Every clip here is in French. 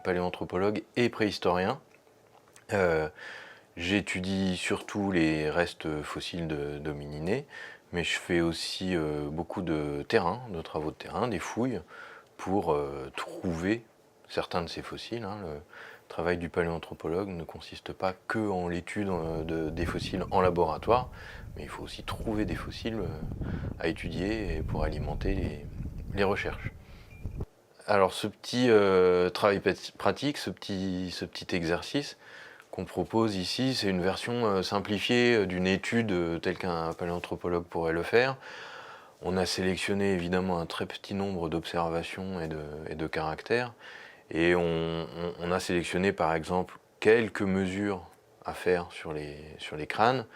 paléanthropologue et préhistorien. J'étudie surtout les restes fossiles d'homininés, mais je fais aussi beaucoup de terrain, de travaux de terrain, des fouilles, pour trouver certains de ces fossiles. Le travail du paléanthropologue ne consiste pas que en l'étude des fossiles en laboratoire, mais il faut aussi trouver des fossiles à étudier pour alimenter les recherches. Alors ce petit travail pratique, ce petit exercice qu'on propose ici, c'est une version simplifiée d'une étude telle qu'un paléanthropologue pourrait le faire. On a sélectionné évidemment un très petit nombre d'observations et de caractères, et on a sélectionné par exemple quelques mesures à faire sur les crânes,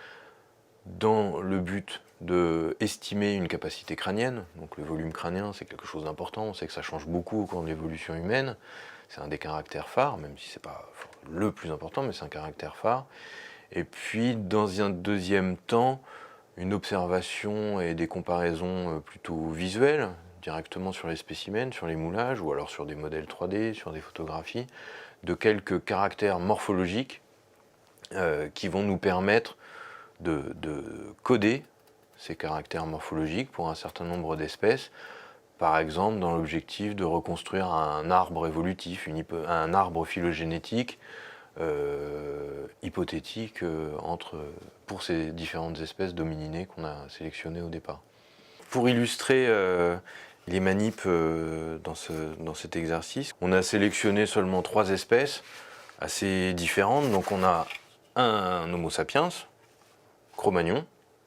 dans le but d'estimer une capacité crânienne. Donc le volume crânien, c'est quelque chose d'important, on sait que ça change beaucoup au cours de l'évolution humaine, c'est un des caractères phares, même si c'est pas le plus important, mais c'est un caractère phare. Et puis dans un deuxième temps, une observation et des comparaisons plutôt visuelles, directement sur les spécimens, sur les moulages, ou alors sur des modèles 3D, sur des photographies, de quelques caractères morphologiques qui vont nous permettre de coder ces caractères morphologiques pour un certain nombre d'espèces, par exemple dans l'objectif de reconstruire un arbre évolutif, un arbre phylogénétique hypothétique pour ces différentes espèces d'homininés qu'on a sélectionnées au départ. Pour illustrer les manips dans cet exercice, on a sélectionné seulement 3 espèces assez différentes. Donc on a un Homo sapiens, Cro-Magnon,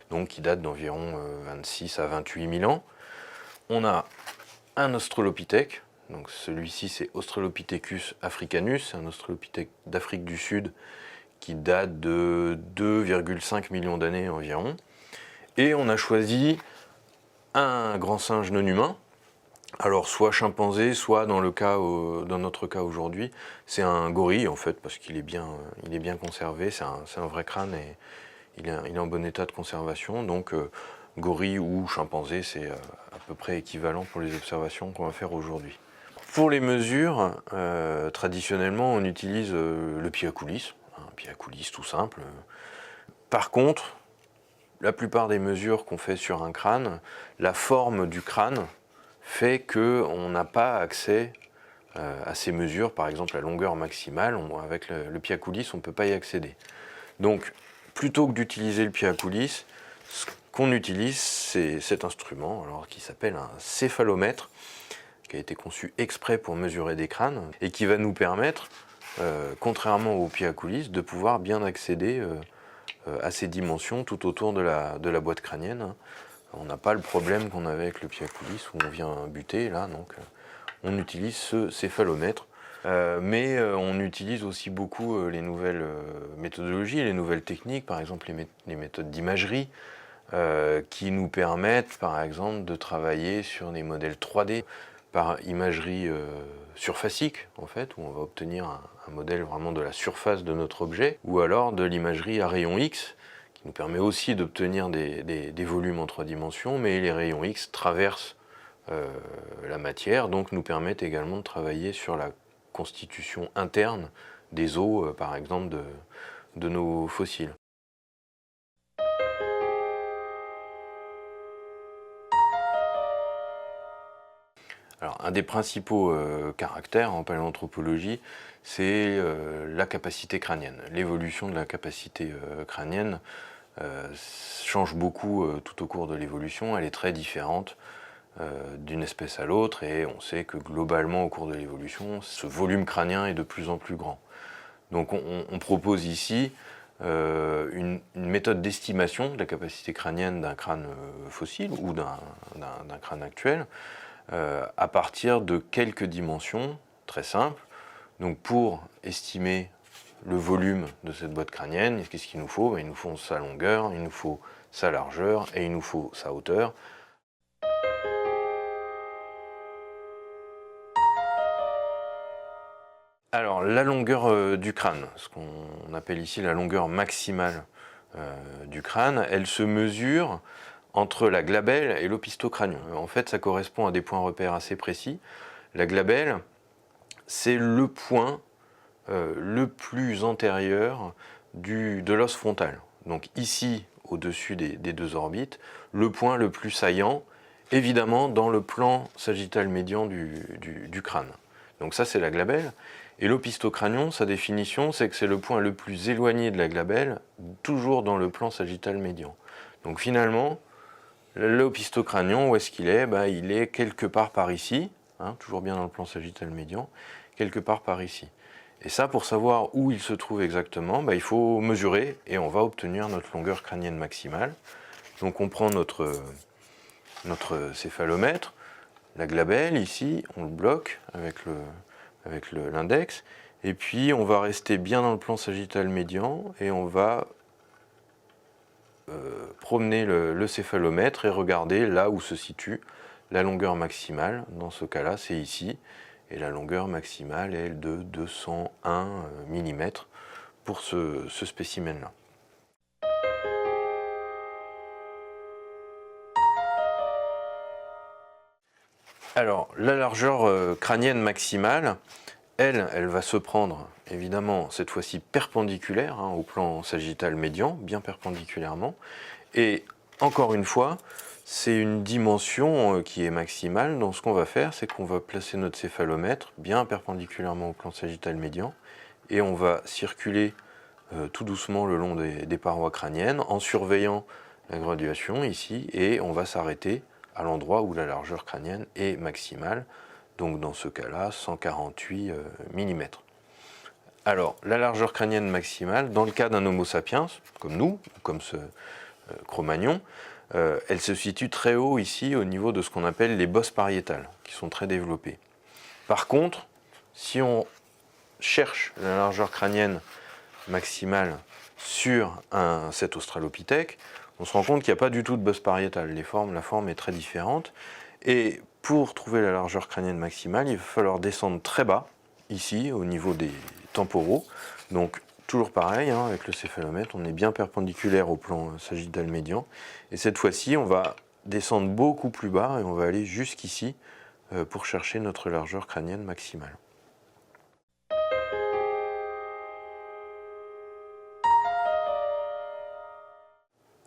donc qui date d'environ 26 à 28 000 ans. On a un Australopithèque, donc celui-ci c'est Australopithecus africanus, un Australopithèque d'Afrique du Sud qui date de 2,5 millions d'années environ. Et on a choisi un grand singe non humain, alors soit chimpanzé, soit dans notre cas aujourd'hui, c'est un gorille en fait, parce qu'il est bien conservé, c'est un vrai crâne et il est en bon état de conservation, donc gorille ou chimpanzé, c'est à peu près équivalent pour les observations qu'on va faire aujourd'hui. Pour les mesures, traditionnellement, on utilise le pied à coulisses, un pied à coulisses tout simple. Par contre, la plupart des mesures qu'on fait sur un crâne, la forme du crâne fait qu'on n'a pas accès à ces mesures, par exemple la longueur maximale, avec le pied à coulisses, on ne peut pas y accéder. Donc, plutôt que d'utiliser le pied à coulisses, ce qu'on utilise, c'est cet instrument alors, qui s'appelle un céphalomètre, qui a été conçu exprès pour mesurer des crânes, et qui va nous permettre, contrairement au pied à coulisses, de pouvoir bien accéder à ces dimensions tout autour de la boîte crânienne. On n'a pas le problème qu'on avait avec le pied à coulisses, où on vient buter, là, donc on utilise ce céphalomètre. Mais on utilise aussi beaucoup les nouvelles méthodologies, les nouvelles techniques, par exemple les méthodes d'imagerie, qui nous permettent par exemple de travailler sur des modèles 3D par imagerie surfacique, en fait, où on va obtenir un modèle vraiment de la surface de notre objet, ou alors de l'imagerie à rayon X, qui nous permet aussi d'obtenir des volumes en 3 dimensions, mais les rayons X traversent la matière, donc nous permettent également de travailler sur la constitution interne des os, par exemple, de nos fossiles. Alors, un des principaux caractères en paléanthropologie, c'est la capacité crânienne. L'évolution de la capacité crânienne change beaucoup tout au cours de l'évolution, elle est très différente d'une espèce à l'autre, et on sait que globalement au cours de l'évolution, ce volume crânien est de plus en plus grand. Donc on propose ici une méthode d'estimation de la capacité crânienne d'un crâne fossile ou d'un crâne actuel à partir de quelques dimensions très simples. Donc pour estimer le volume de cette boîte crânienne, qu'est-ce qu'il nous faut? Il nous faut sa longueur, il nous faut sa largeur et il nous faut sa hauteur. Alors, la longueur du crâne, ce qu'on appelle ici la longueur maximale du crâne, elle se mesure entre la glabelle et l'opistocranium. En fait, ça correspond à des points repères assez précis. La glabelle, c'est le point le plus antérieur de l'os frontal. Donc ici, au-dessus des deux orbites, le point le plus saillant, évidemment dans le plan sagittal médian du crâne. Donc ça, c'est la glabelle. Et l'opistocranion, sa définition, c'est que c'est le point le plus éloigné de la glabelle, toujours dans le plan sagittal médian. Donc finalement, l'opistocranion, où est-ce qu'il est? Il est quelque part par ici, hein, toujours bien dans le plan sagittal médian, quelque part par ici. Et ça, pour savoir où il se trouve exactement, il faut mesurer et on va obtenir notre longueur crânienne maximale. Donc on prend notre céphalomètre, la glabelle ici, on le bloque avec l'index, et puis on va rester bien dans le plan sagittal médian et on va promener le céphalomètre et regarder là où se situe la longueur maximale. Dans ce cas-là, c'est ici. Et la longueur maximale est de 201 mm pour ce spécimen-là. Alors, la largeur crânienne maximale, elle va se prendre, évidemment, cette fois-ci perpendiculaire au plan sagittal médian, bien perpendiculairement. Et encore une fois, c'est une dimension qui est maximale. Donc ce qu'on va faire, c'est qu'on va placer notre céphalomètre bien perpendiculairement au plan sagittal médian et on va circuler tout doucement le long des parois crâniennes en surveillant la graduation ici et on va s'arrêter à l'endroit où la largeur crânienne est maximale. Donc dans ce cas-là, 148 mm. Alors, la largeur crânienne maximale, dans le cas d'un Homo sapiens, comme nous, comme ce Cro-Magnon, elle se situe très haut ici au niveau de ce qu'on appelle les bosses pariétales, qui sont très développées. Par contre, si on cherche la largeur crânienne maximale sur cet australopithèque, on se rend compte qu'il n'y a pas du tout de bosse pariétale. La forme est très différente. Et pour trouver la largeur crânienne maximale, il va falloir descendre très bas, ici, au niveau des temporaux. Donc, toujours pareil, avec le céphalomètre, on est bien perpendiculaire au plan sagittal médian. Et cette fois-ci, on va descendre beaucoup plus bas et on va aller jusqu'ici pour chercher notre largeur crânienne maximale.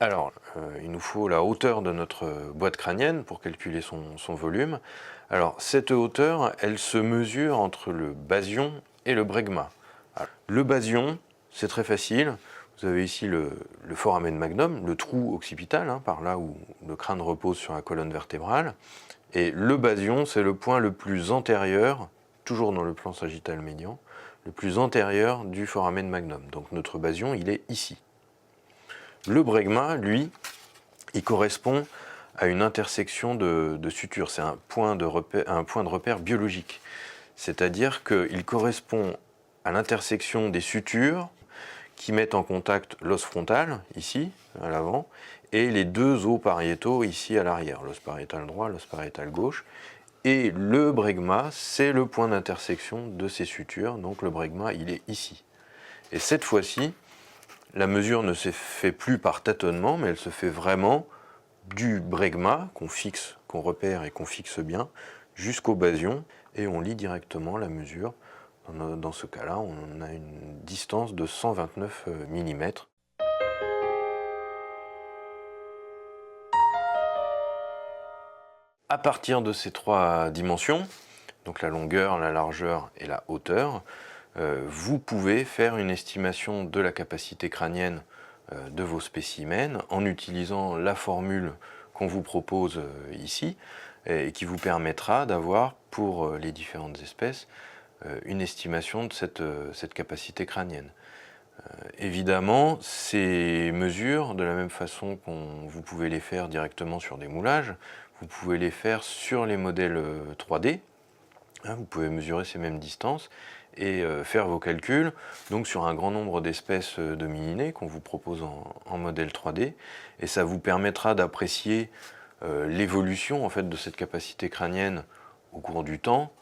Alors, il nous faut la hauteur de notre boîte crânienne pour calculer son volume. Alors, cette hauteur, elle se mesure entre le basion et le bregma. Alors, le basion, c'est très facile. Vous avez ici le foramen magnum, le trou occipital, par là où le crâne repose sur la colonne vertébrale. Et le basion, c'est le point le plus antérieur, toujours dans le plan sagittal médian, le plus antérieur du foramen magnum. Donc notre basion, il est ici. Le bregma, lui, il correspond à une intersection de sutures. C'est un point de repère biologique. C'est-à-dire qu'il correspond à l'intersection des sutures qui mettent en contact l'os frontal, ici, à l'avant, et les deux os pariétaux, ici, à l'arrière. L'os pariétal droit, l'os pariétal gauche. Et le bregma, c'est le point d'intersection de ces sutures. Donc le bregma, il est ici. Et cette fois-ci, la mesure ne se fait plus par tâtonnement, mais elle se fait vraiment du bregma qu'on repère et qu'on fixe bien, jusqu'au basion, et on lit directement la mesure. Dans ce cas-là, on a une distance de 129 mm. À partir de ces trois dimensions, donc la longueur, la largeur et la hauteur, vous pouvez faire une estimation de la capacité crânienne de vos spécimens en utilisant la formule qu'on vous propose ici et qui vous permettra d'avoir pour les différentes espèces une estimation de cette capacité crânienne. Évidemment, ces mesures, de la même façon que vous pouvez les faire directement sur des moulages, vous pouvez les faire sur les modèles 3D. Vous pouvez mesurer ces mêmes distances et faire vos calculs donc sur un grand nombre d'espèces d'hominidés qu'on vous propose en modèle 3D. Et ça vous permettra d'apprécier l'évolution en fait, de cette capacité crânienne au cours du temps,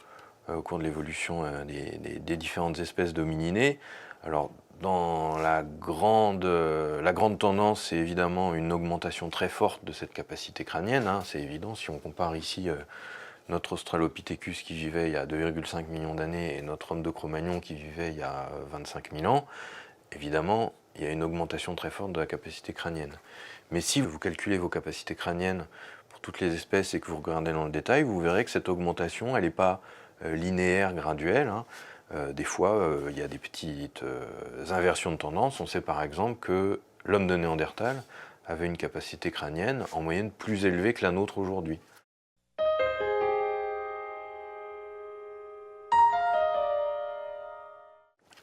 au cours de l'évolution des différentes espèces d'hominidés. Alors, dans la grande tendance, c'est évidemment une augmentation très forte de cette capacité crânienne. C'est évident, si on compare ici notre Australopithecus qui vivait il y a 2,5 millions d'années et notre homme de Cro-Magnon qui vivait il y a 25 000 ans, évidemment, il y a une augmentation très forte de la capacité crânienne. Mais si vous calculez vos capacités crâniennes pour toutes les espèces et que vous regardez dans le détail, vous verrez que cette augmentation, elle n'est pas linéaire, graduelle. Des fois, il y a des petites inversions de tendance. On sait par exemple que l'homme de Néandertal avait une capacité crânienne en moyenne plus élevée que la nôtre aujourd'hui.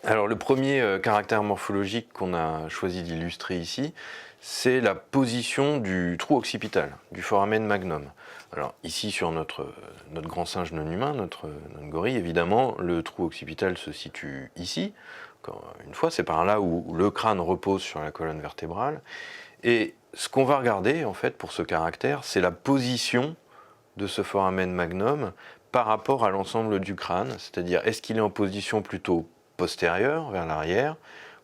Alors le premier caractère morphologique qu'on a choisi d'illustrer ici, c'est la position du trou occipital, du foramen magnum. Alors ici sur notre grand singe non humain, notre gorille, évidemment, le trou occipital se situe ici. Encore une fois, c'est par là où le crâne repose sur la colonne vertébrale. Et ce qu'on va regarder en fait pour ce caractère, c'est la position de ce foramen magnum par rapport à l'ensemble du crâne, c'est-à-dire est-ce qu'il est en position plutôt postérieure vers l'arrière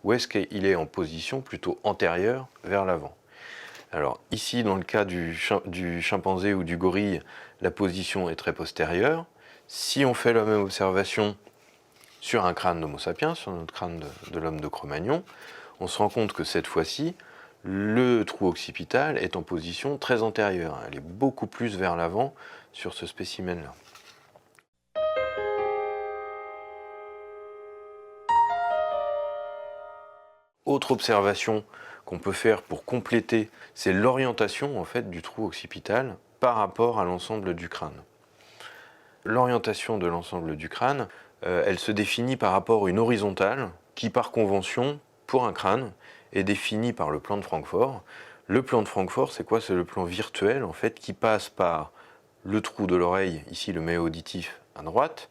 ou est-ce qu'il est en position plutôt antérieure vers l'avant. Alors ici dans le cas du chimpanzé ou du gorille, la position est très postérieure. Si on fait la même observation sur un crâne d'Homo sapiens, sur notre crâne de l'homme de Cro-Magnon, on se rend compte que cette fois-ci, le trou occipital est en position très antérieure. Elle est beaucoup plus vers l'avant sur ce spécimen-là. Autre observation qu'on peut faire pour compléter, c'est l'orientation en fait du trou occipital par rapport à l'ensemble du crâne. L'orientation de l'ensemble du crâne, elle se définit par rapport à une horizontale qui, par convention, pour un crâne, est définie par le plan de Francfort. Le plan de Francfort, c'est quoi? C'est le plan virtuel en fait qui passe par le trou de l'oreille, ici le méa auditif à droite,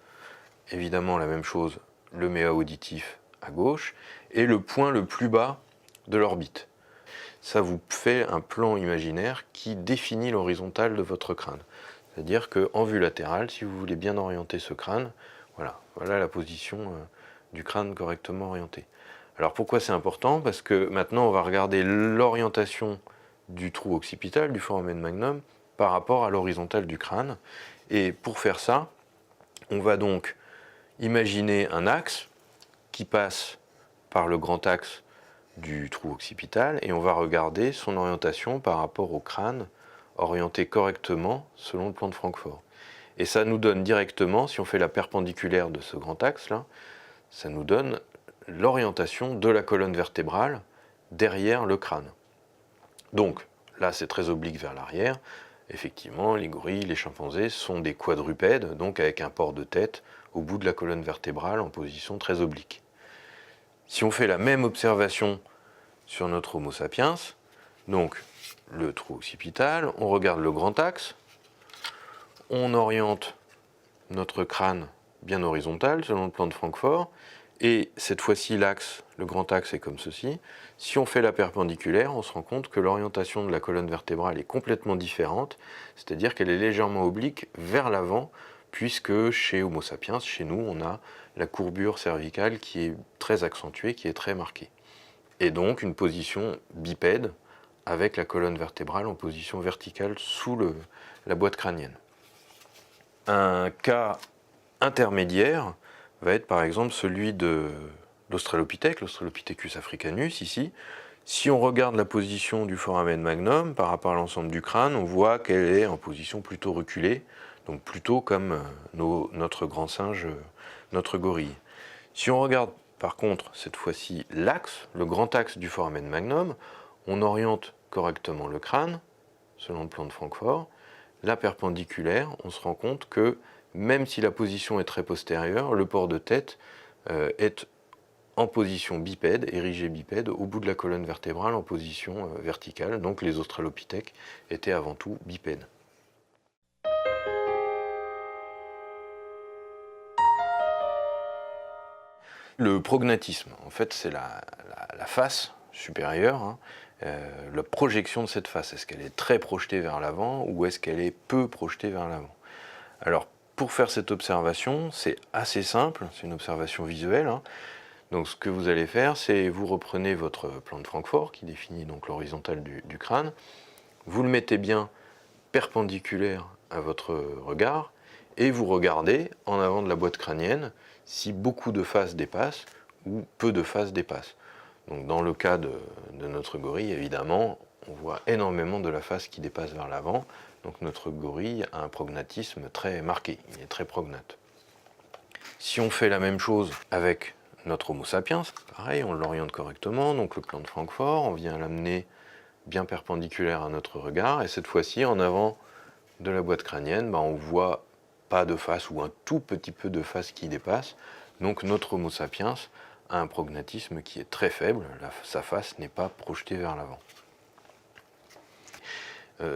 évidemment la même chose, le méa auditif à gauche, et le point le plus bas de l'orbite. Ça vous fait un plan imaginaire qui définit l'horizontale de votre crâne. C'est-à-dire qu'en vue latérale, si vous voulez bien orienter ce crâne, voilà la position du crâne correctement orienté. Alors pourquoi c'est important? Parce que maintenant on va regarder l'orientation du trou occipital, du foramen magnum, par rapport à l'horizontale du crâne. Et pour faire ça, on va donc imaginer un axe qui passe par le grand axe du trou occipital et on va regarder son orientation par rapport au crâne orienté correctement selon le plan de Francfort. Et ça nous donne directement, si on fait la perpendiculaire de ce grand axe là, ça nous donne l'orientation de la colonne vertébrale derrière le crâne. Donc là c'est très oblique vers l'arrière. Effectivement, les gorilles, les chimpanzés sont des quadrupèdes, donc avec un port de tête au bout de la colonne vertébrale en position très oblique. Si on fait la même observation sur notre Homo sapiens, donc le trou occipital, on regarde le grand axe, on oriente notre crâne bien horizontal selon le plan de Francfort, et cette fois-ci l'axe, le grand axe est comme ceci. Si on fait la perpendiculaire, on se rend compte que l'orientation de la colonne vertébrale est complètement différente, c'est-à-dire qu'elle est légèrement oblique vers l'avant, puisque chez Homo sapiens, chez nous, on a la courbure cervicale qui est très accentuée, qui est très marquée. Et donc une position bipède avec la colonne vertébrale en position verticale sous la boîte crânienne. Un cas intermédiaire va être par exemple celui de l'Australopithèque, l'Australopithecus africanus ici. Si on regarde la position du foramen magnum par rapport à l'ensemble du crâne, on voit qu'elle est en position plutôt reculée, donc plutôt comme notre grand singe, notre gorille. Si on regarde par contre cette fois-ci l'axe, le grand axe du foramen magnum, on oriente correctement le crâne, selon le plan de Francfort. La perpendiculaire, on se rend compte que même si la position est très postérieure, le port de tête est en position bipède, érigé bipède, au bout de la colonne vertébrale en position verticale. Donc les australopithèques étaient avant tout bipèdes. Le prognatisme, en fait, c'est la face supérieure, la projection de cette face. Est-ce qu'elle est très projetée vers l'avant ou est-ce qu'elle est peu projetée vers l'avant? Alors, pour faire cette observation, c'est assez simple, c'est une observation visuelle. Donc ce que vous allez faire, c'est vous reprenez votre plan de Francfort qui définit donc l'horizontale du crâne, vous le mettez bien perpendiculaire à votre regard et vous regardez en avant de la boîte crânienne si beaucoup de faces dépassent ou peu de faces dépassent. Donc dans le cas de notre gorille, évidemment, on voit énormément de la face qui dépasse vers l'avant. Donc notre gorille a un prognatisme très marqué, il est très prognate. Si on fait la même chose avec notre Homo sapiens, pareil, on l'oriente correctement, donc le plan de Francfort, on vient l'amener bien perpendiculaire à notre regard, et cette fois-ci, en avant de la boîte crânienne, on voit pas de face ou un tout petit peu de face qui dépasse. Donc notre Homo sapiens a un prognatisme qui est très faible, sa face n'est pas projetée vers l'avant.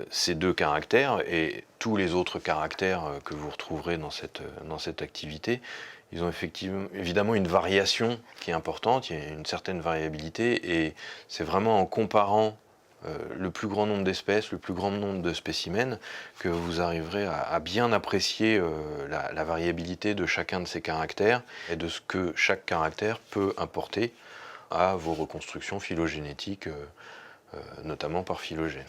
Ces deux caractères et tous les autres caractères que vous retrouverez dans cette activité, ils ont évidemment une variation qui est importante, il y a une certaine variabilité, et c'est vraiment en comparant le plus grand nombre d'espèces, le plus grand nombre de spécimens, que vous arriverez à bien apprécier la variabilité de chacun de ces caractères et de ce que chaque caractère peut apporter à vos reconstructions phylogénétiques, notamment par phylogène.